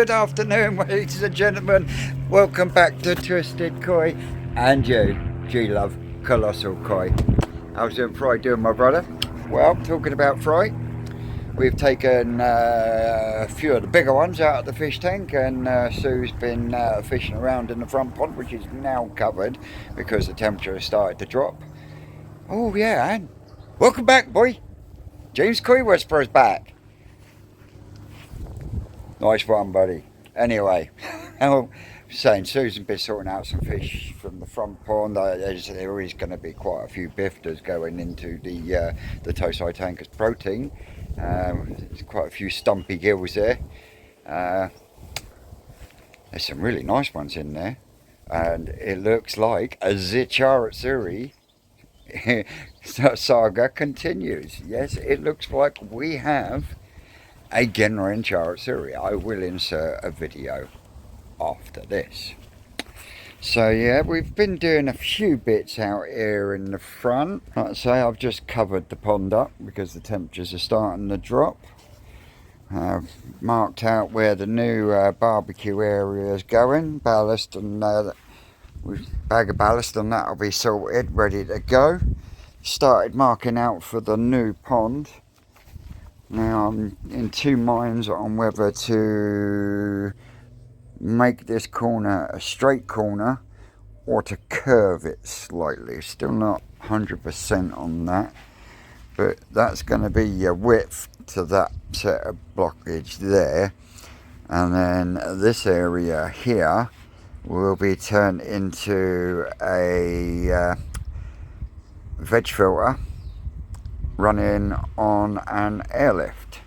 Good afternoon, ladies and gentlemen. Welcome back to Twisted Koi and you, G-Love, Colossal Koi. How's your fry doing, my brother? Well, talking about fry, we've taken a few of the bigger ones out of the fish tank, and Sue's been fishing around in the front pond, which is now covered because the temperature has started to drop. Oh yeah, and welcome back, boy. James Koi Whisperer's back. Nice one, buddy. Anyway, I'm saying Susan's been sorting out some fish from the front pond. There is going to be quite a few bifters going into the Tosai tank as protein. There's quite a few stumpy gills there. There's some really nice ones in there. And it looks like a Zicharatsuri saga continues. Yes, it looks like we have a Genrin Charatsuri. I will insert a video after this. So yeah, we've been doing a few bits out here in the front. Like I say, I've just covered the pond up because the temperatures are starting to drop. I've marked out where the new barbecue area is going, ballast and bag of ballast, and that'll be sorted, ready to go. Started marking out for the new pond. Now I'm in two minds on whether to make this corner a straight corner or to curve it slightly. Still not 100% on that, but that's going to be your width to that set of blockage there, and then this area here will be turned into a veg filter running on an airlift.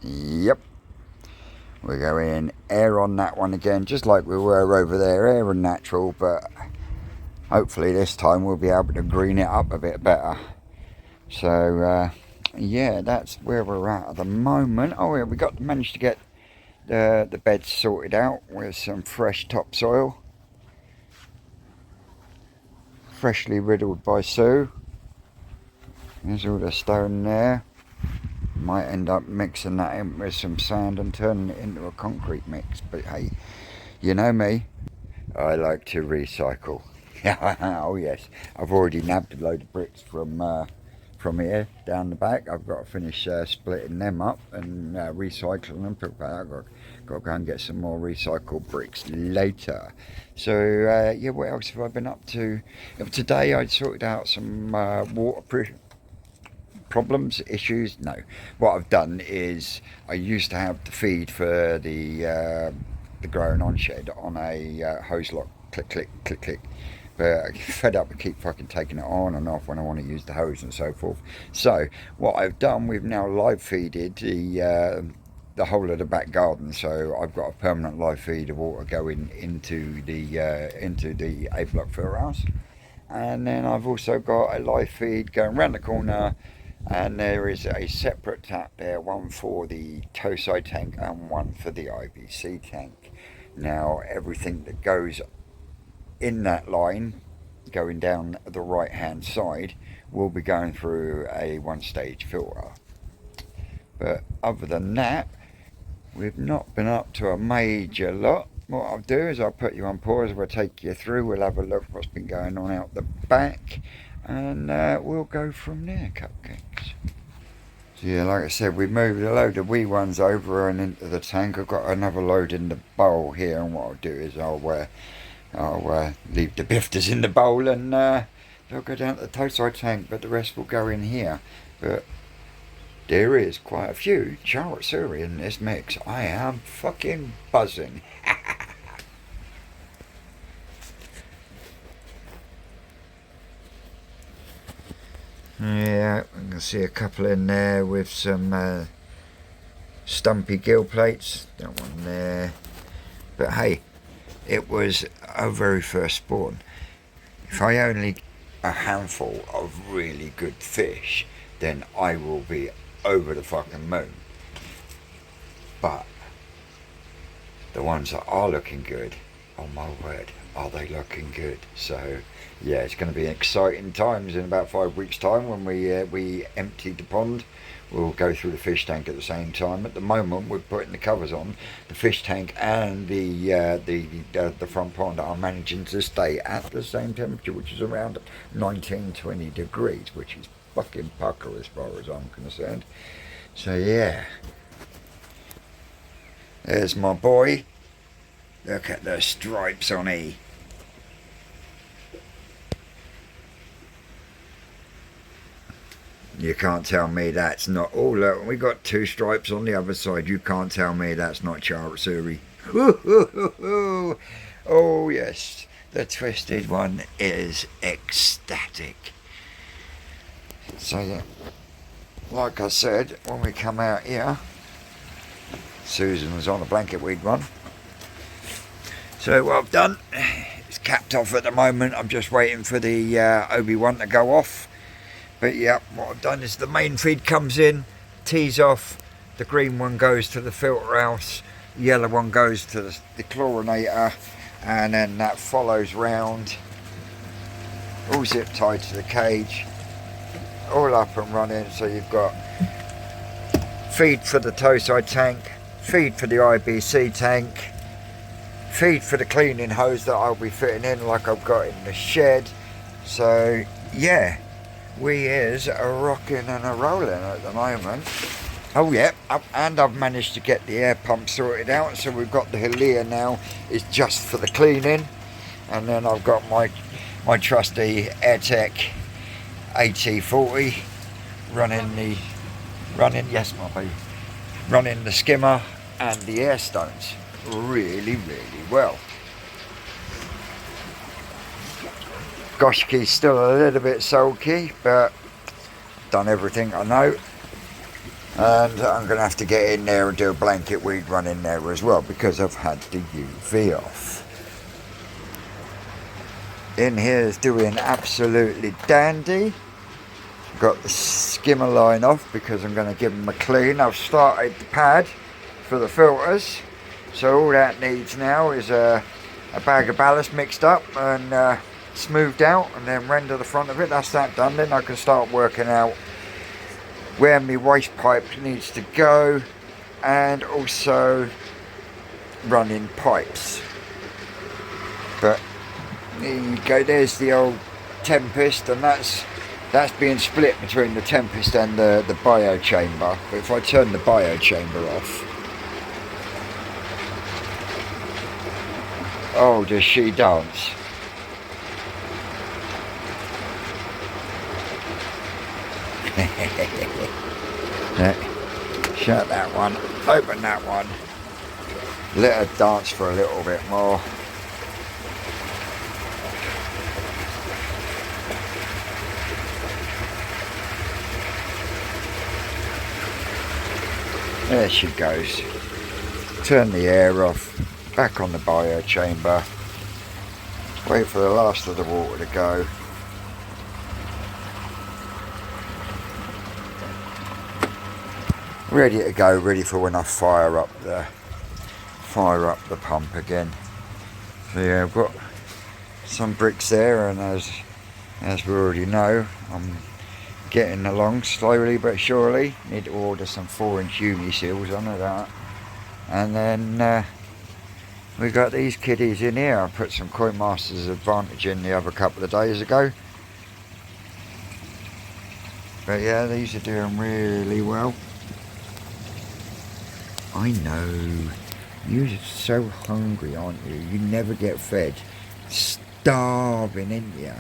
Yep, we're going air on that one again, just like we were over there, air and natural, but hopefully this time we'll be able to green it up a bit better. So yeah, that's where we're at the moment. Oh yeah, we managed to get the beds sorted out with some fresh topsoil, freshly riddled by Sue. There's all the stone there. Might end up mixing that in with some sand and turning it into a concrete mix. But hey, you know me, I like to recycle. Oh yes, I've already nabbed a load of bricks from here down the back. I've got to finish splitting them up and recycling them. I've got to go and get some more recycled bricks later. So yeah, what else have I been up to? Today I sorted out some water issues. No, what I've done is I used to have the feed for the growing on shed on a hose lock, click click click click, but I get fed up and keep fucking taking it on and off when I want to use the hose and so forth. So what I've done, we've now live feeded the whole of the back garden, so I've got a permanent live feed of water going into the A block filter house, and then I've also got a live feed going around the corner. And there is a separate tap there, one for the Tosai tank and one for the IBC tank. Now everything that goes in that line, going down the right hand side, will be going through a one stage filter. But other than that, we've not been up to a major lot. What I'll do is I'll put you on pause, we'll take you through, we'll have a look what's been going on out the back, and we'll go from there, cupcakes. So yeah, like I said, we moved a load of wee ones over and into the tank. I've got another load in the bowl here, and what I'll do is I'll leave the bifters in the bowl, and they'll go down to the Tosai tank, but the rest will go in here. But there is quite a few Charatsuri in this mix. I am fucking buzzing. Yeah, I can see a couple in there with some stumpy gill plates. That one there. But hey, it was our very first spawn. If I only get a handful of really good fish, then I will be over the fucking moon. But the ones that are looking good, oh my word, are they looking good? So yeah, it's going to be exciting times in about 5 weeks' time when we empty the pond. We'll go through the fish tank at the same time. At the moment, we're putting the covers on. The fish tank and the front pond are managing to stay at the same temperature, which is around 19-20 degrees, which is fucking pucker as far as I'm concerned. So yeah, there's my boy. Look at the stripes on E. You can't tell me that's not. Oh look, we got 2 stripes on the other side. You can't tell me that's not Chartsuri. Oh yes, the twisted one is ecstatic. So yeah, like I said, when we come out here, Susan was on a blanket weed one. So what I've done, it's capped off at the moment. I'm just waiting for the Obi-Wan to go off. But yeah, what I've done is the main feed comes in, tees off, the green one goes to the filter house, the yellow one goes to the chlorinator, and then that follows round, all zip tied to the cage, all up and running. So you've got feed for the toe side tank, feed for the IBC tank, feed for the cleaning hose that I'll be fitting in like I've got in the shed. So yeah, we is a rocking and a rolling at the moment. Oh yeah, and I've managed to get the air pump sorted out, so we've got the Hilia now. It's just for the cleaning, and then I've got my trusty AirTech AT40 running the skimmer and the air stones really well. Goshki's still a little bit sulky, but I've done everything I know, and I'm going to have to get in there and do a blanket weed run in there as well, because I've had the UV off. In here is doing absolutely dandy. Got the skimmer line off because I'm going to give them a clean. I've started the pad for the filters, so all that needs now is a bag of ballast mixed up and smoothed out, and then render the front of it. That's that done. Then I can start working out where my waste pipe needs to go, and also running pipes. But there you go, there's the old Tempest, and that's being split between the Tempest and the bio chamber. But if I turn the bio chamber off, oh, does she dance? Shut that one, open that one, let her dance for a little bit more. There she goes. Turn the air off, back on the bio chamber, wait for the last of the water to go. Ready to go, ready for when I fire up the pump again. So yeah, I've got some bricks there, and as we already know, I'm getting along slowly but surely. Need to order some 4-inch uni seals, I know that. And then we got these kiddies in here. I put some Koi Masters Advantage in the other couple of days ago. But yeah, these are doing really well. I know, you're so hungry, aren't you? You never get fed. Starving, ain't you?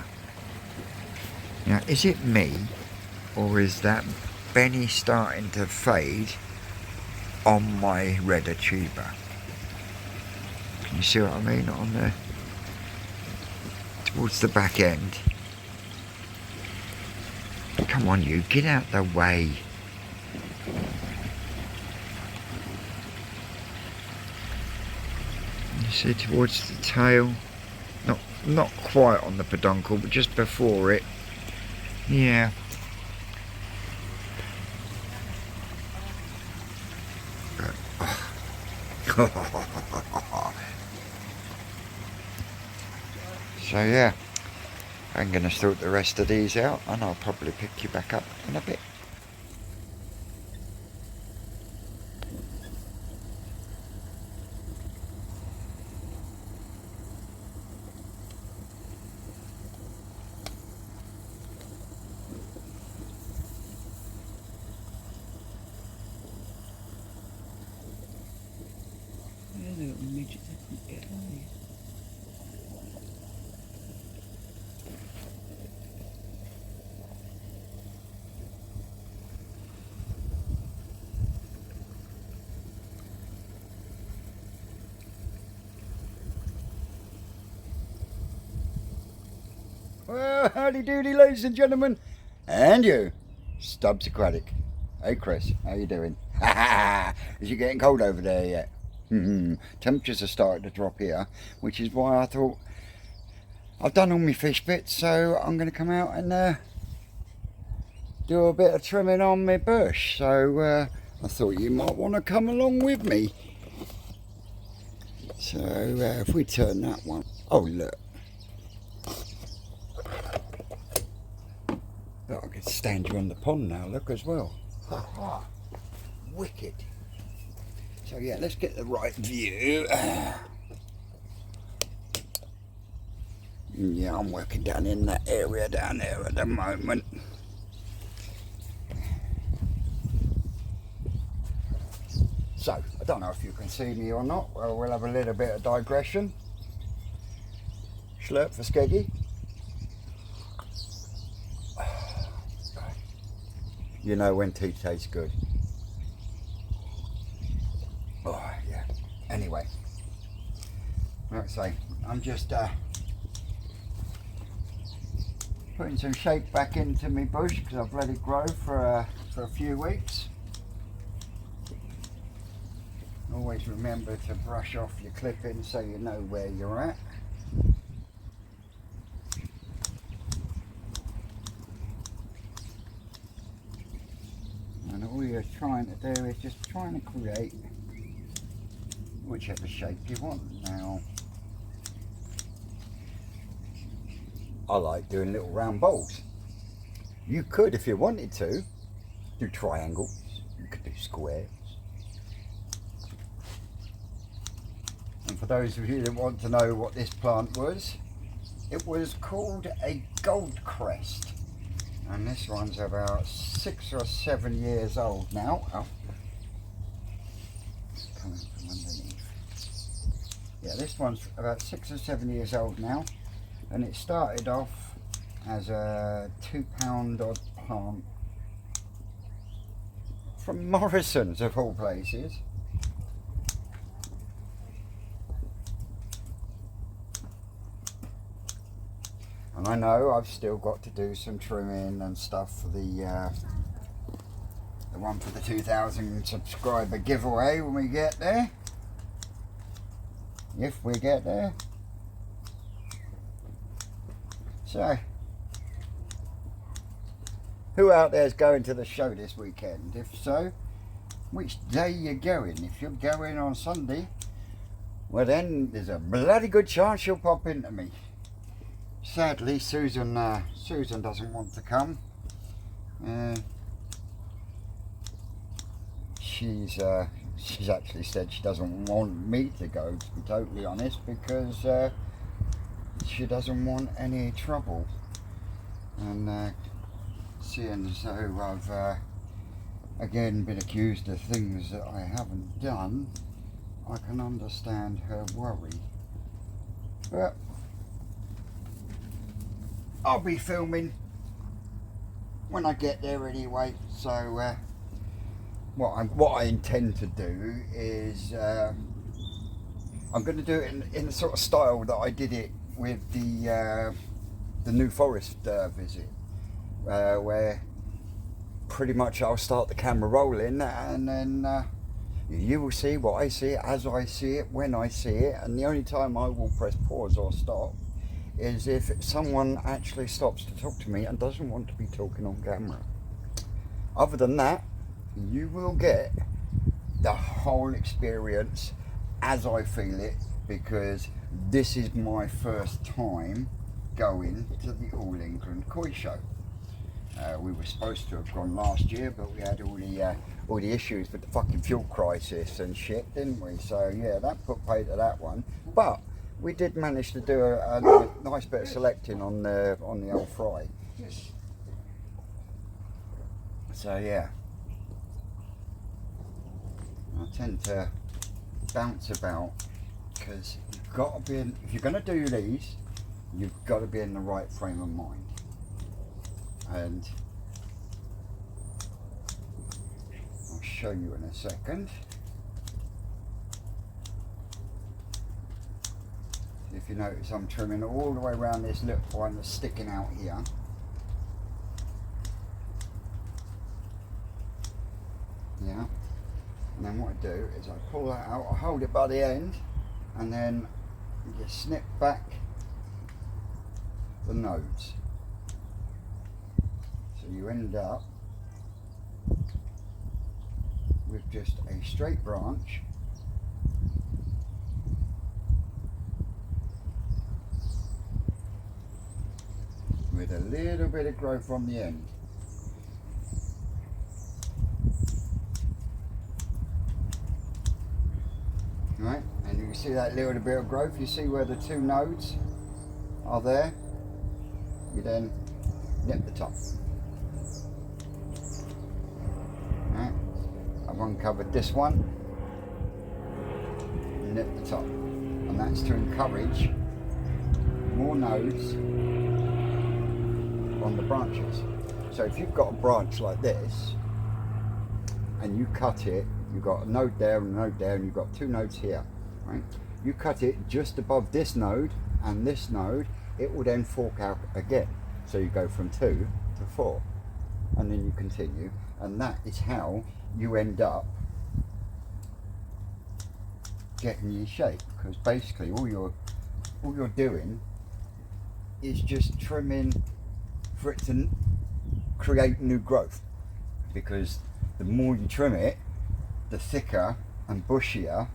Now, is it me, or is that Benny starting to fade on my red achiever? Can you see what I mean? On the towards the back end. Come on, you, get out the way. You see towards the tail, not quite on the peduncle, but just before it. Yeah. So yeah, I'm going to sort the rest of these out and I'll probably pick you back up in a bit. Well, howdy doody, ladies and gentlemen, and you, Stubbs Aquatic. Hey Chris, how you doing? Is it getting cold over there yet? Temperatures are starting to drop here, which is why I thought I've done all my fish bits, so I'm going to come out and do a bit of trimming on my bush. So I thought you might want to come along with me. So if we turn that one, oh look. Look, I could stand you on the pond now, look as well. Ha ha, wicked. So yeah, let's get the right view. Yeah, I'm working down in that area down there at the moment. So, I don't know if you can see me or not. Well, we'll have a little bit of digression. Slurp for Skeggy. You know when tea tastes good. Oh, yeah. Anyway, like I say, I'm just putting some shake back into my bush because I've let it grow for a few weeks. Always remember to brush off your clippings so you know where you're at. And all you're trying to do is just trying to create whichever shape you want. Now, I like doing little round bowls. You could, if you wanted to, do triangles. You could do squares. And for those of you that want to know what this plant was, it was called a gold crest. And this one's about 6 or 7 years old now. Oh, it's coming from underneath. Yeah, this one's about 6 or 7 years old now. And it started off as a £2 odd plant from Morrison's of all places. And I know I've still got to do some trimming and stuff for the one for the 2,000 subscriber giveaway when we get there. If we get there. So, who out there is going to the show this weekend? If so, which day you're going? If you're going on Sunday, well then there's a bloody good chance you'll pop into me. Sadly, Susan doesn't want to come. She's actually said she doesn't want me to go, to be totally honest, because she doesn't want any trouble. And seeing as though I've again been accused of things that I haven't done, I can understand her worry. But I'll be filming when I get there anyway. So what I intend to do is I'm going to do it in the sort of style that I did it with the New Forest visit, where pretty much I'll start the camera rolling and then you will see what I see as I see it when I see it, and the only time I will press pause or stop is if someone actually stops to talk to me and doesn't want to be talking on camera. Other than that, you will get the whole experience as I feel it, because this is my first time going to the All England Koi Show. We were supposed to have gone last year, but we had all the issues with the fucking fuel crisis and shit, didn't we? So yeah, that put pay to that one. But we did manage to do a nice bit of selecting on the old fry. So yeah, I tend to bounce about because you've got to be in, if you're going to do these, you've got to be in the right frame of mind. And I'll show you in a second. If you notice, I'm trimming all the way around this little one that's sticking out here. Yeah. And then what I do is I pull that out, I hold it by the end, and then you snip back the nodes. So you end up with just a straight branch with a little bit of growth on the end. Right, and you can see that little bit of growth. You see where the two nodes are there? You then nip the top. Right, I've uncovered this one, nip the top, and that's to encourage more nodes on the branches. So if you've got a branch like this and you cut it, you've got a node there and a node there, and you've got two nodes here, right? You cut it just above this node and this node, it will then fork out again. So you go from 2 to 4, and then you continue, and that is how you end up getting your shape. Because basically all you're doing is just trimming for it to create new growth, because the more you trim it, the thicker and bushier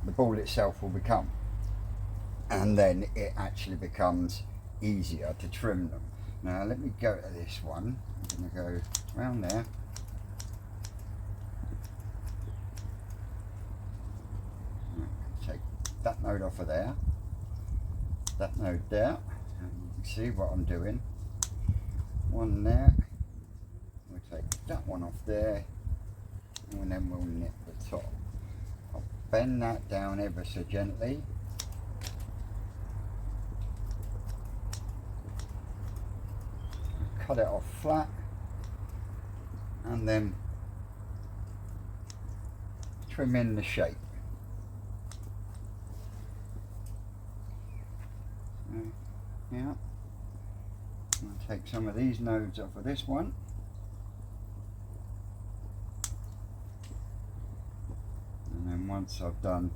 the ball itself will become, and then it actually becomes easier to trim them. Now let me go to this one. I'm going to go around there. Take that node off of there, that node there, and you can see what I'm doing. One there, we'll take that one off there, and then we'll nip the top. I'll bend that down ever so gently. Cut it off flat, and then trim in the shape. Yeah. I'll take some of these nodes off of this one. And then once I've done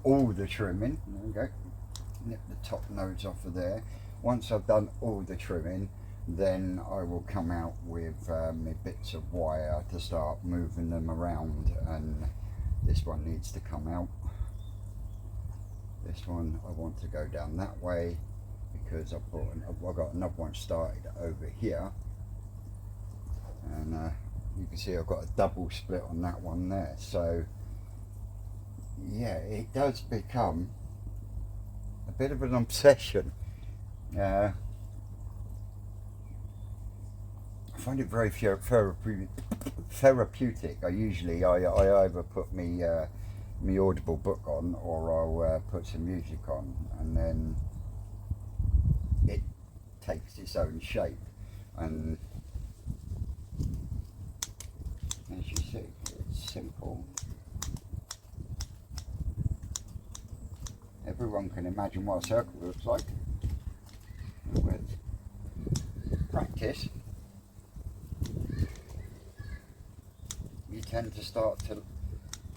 all the trimming, there we go, nip the top nodes off of there. Once I've done all the trimming, then I will come out with my bits of wire to start moving them around, and this one needs to come out. This one I want to go down that way, because I've got another one started over here, and you can see I've got a double split on that one there. So yeah, it does become a bit of an obsession. I find it very therapeutic. I either put me Audible book on, or I'll put some music on, and then it takes its own shape. And as you see, it's simple. Everyone can imagine what a circle looks like. With practice, you tend to start to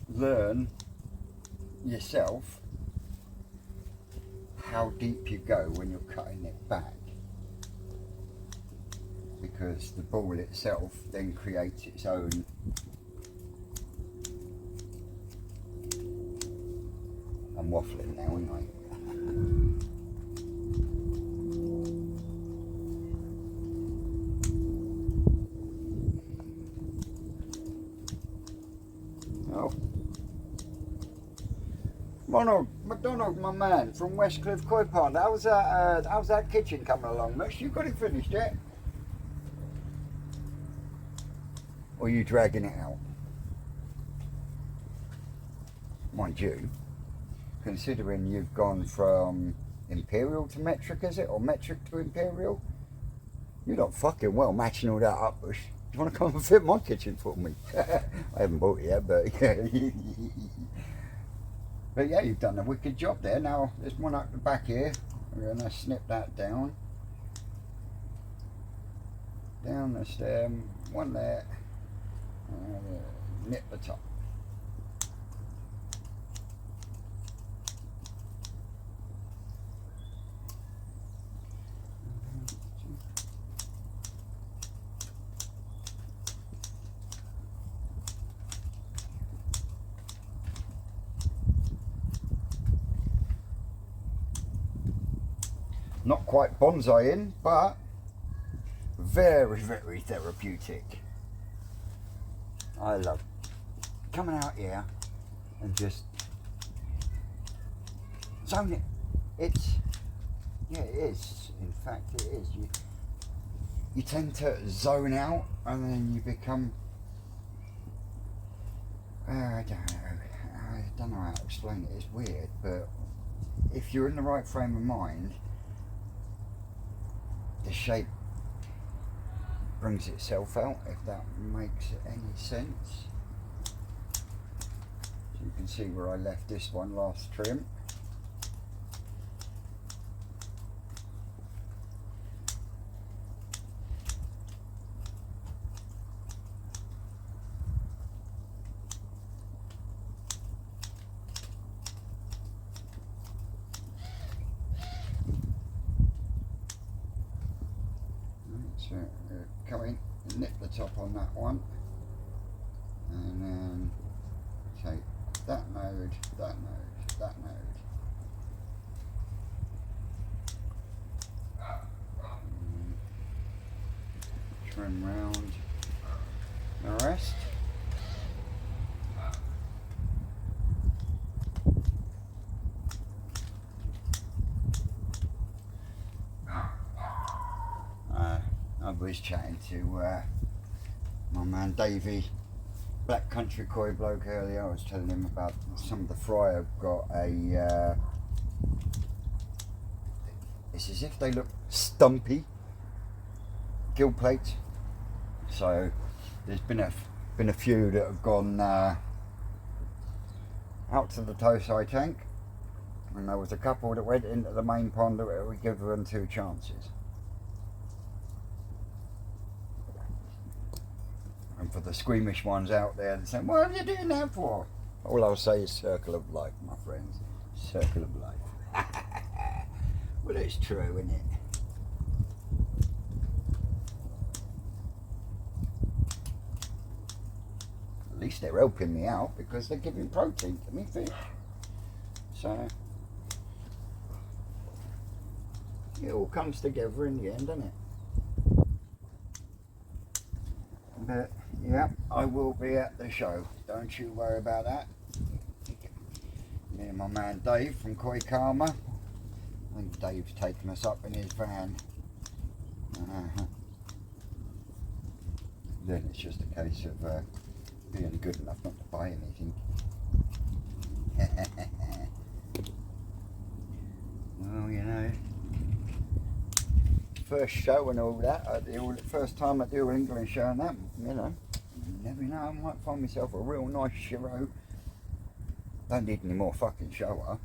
learn yourself how deep you go when you're cutting it back, because the ball itself then creates its own I'm waffling now, aren't I? Oh. McDonald, my man, from Westcliff Koi Pond. How's that kitchen coming along, Mush? You got it finished yet? Or are you dragging it out? Mind you, considering you've gone from Imperial to metric, is it? Or metric to Imperial? You're not fucking well matching all that up, Mush. Do you want to come and fit my kitchen for me? I haven't bought it yet, but yeah. But yeah, you've done a wicked job there. Now, there's one up the back here. We're going to snip that down. Down the stem, one there. Nip the top. Not quite bonsai-ing, but very, very therapeutic. I love coming out here and just zone it. Yeah, it is. In fact, it is. You tend to zone out, and then you become. I don't know how to explain it. It's weird, but if you're in the right frame of mind, the shape brings itself out, if that makes any sense. So you can see where I left this one last trim. So come in, nip the top on that one, and then take that node, that node, that node. Trim round the rest. I was chatting to my man Davey, Black Country Koi bloke earlier. I was telling him about some of the fry I've got it's as if they look stumpy gill plates. So there's been a few that have gone out to the Tosai tank, and there was a couple that went into the main pond that we give them 2 chances. And for the squeamish ones out there and saying, what are you doing that for? All I'll say is circle of life, my friends. Circle of life. Well, it's true, isn't it? At least they're helping me out because they're giving protein to me fish. So it all comes together in the end, doesn't it? But yeah, I will be at the show. Don't you worry about that. Me and my man Dave from Koi Karma. I think Dave's taken us up in his van. Then it's just a case of being good enough not to buy anything. Well, you know, first show and all that, first time at the All England show and that, you know, you never know, I might find myself a real nice Shiro. Don't need any more fucking shower.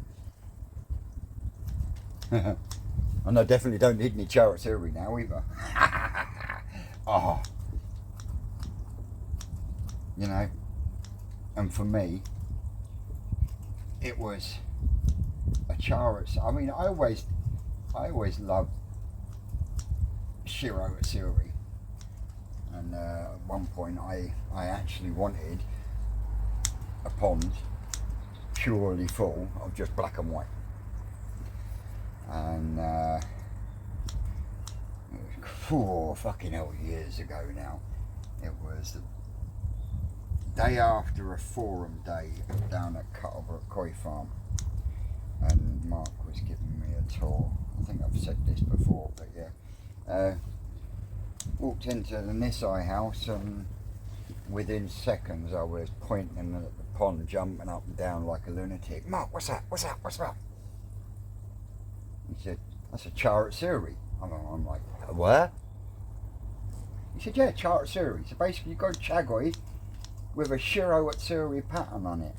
And I definitely don't need any Charaturi now either. Oh. You know, and for me, it was a Charat. I mean, I always loved Shiro Asuri, and at one point I actually wanted a pond purely full of just black and white. And fucking hell, years ago now. It was the day after a forum day down at Cuttlebrook Koi Farm, and Mark was giving me a tour. I think I've said this before, but yeah. Walked into the Nisai house, and within seconds I was pointing at the pond, jumping up and down like a lunatic. Mark, what's that? What's that? What's that? He said, that's a charret suri. I'm like, what? He said, yeah, charret suri. So basically you've got a chagoi with a shiro atsuri pattern on it.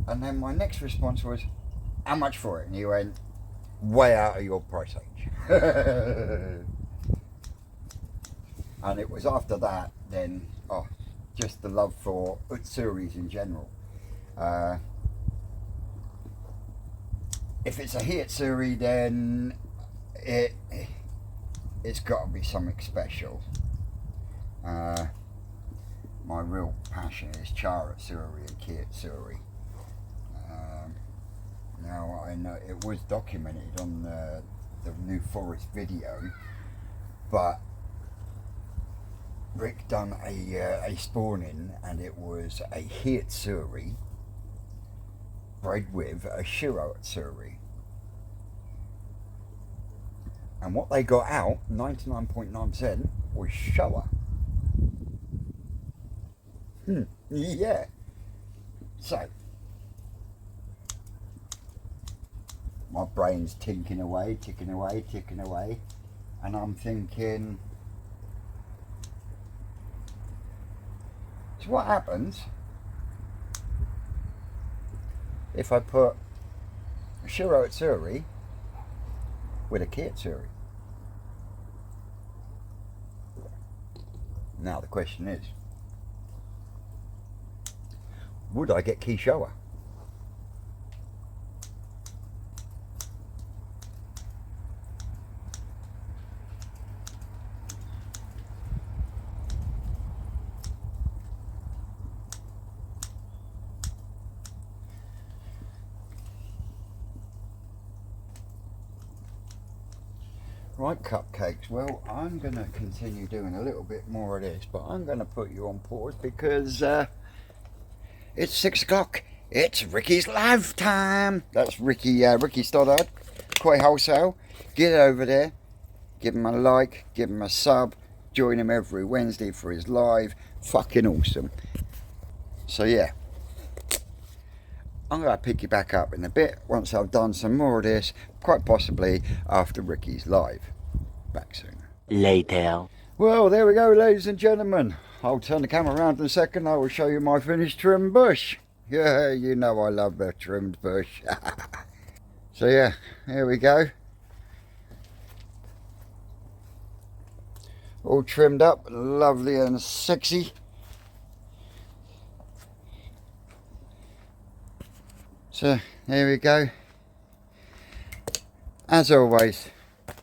And then my next response was, how much for it? And he went, way out of your price range. And it was after that, then, just the love for utsuris in general. If it's a hiatsuri, then it's got to be something special. My real passion is charatsuri and kitsuri. Now I know it was documented on the New Forest video, but Rick done a spawning, and it was a hiatsuri bred with a shiro atsuri. And what they got out, 99.9%, was Showa. Yeah. So, my brain's ticking away, and I'm thinking, so what happens if I put a shiro atsuri with a kitsuri? Now the question is, would I get Kishowa? Right, cupcakes, well, I'm going to continue doing a little bit more of this, but I'm going to put you on pause because it's 6 o'clock. It's Ricky's live time. That's Ricky Stoddard, Koi Wholesale. Get over there, give him a like, give him a sub, join him every Wednesday for his live. Fucking awesome. So yeah, I'm going to pick you back up in a bit once I've done some more of this, quite possibly after Ricky's live. Back soon. Later. Well, there we go, ladies and gentlemen. I'll turn the camera around in a second. I will show you my finished trimmed bush. Yeah, you know I love the trimmed bush. So yeah, here we go. All trimmed up, lovely and sexy. So there we go. As always,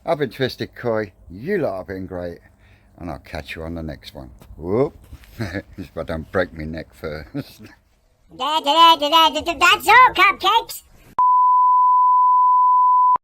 I've been Twisted Koi, you lot have been great, and I'll catch you on the next one. Whoop! If I don't break my neck first. That's all, cupcakes.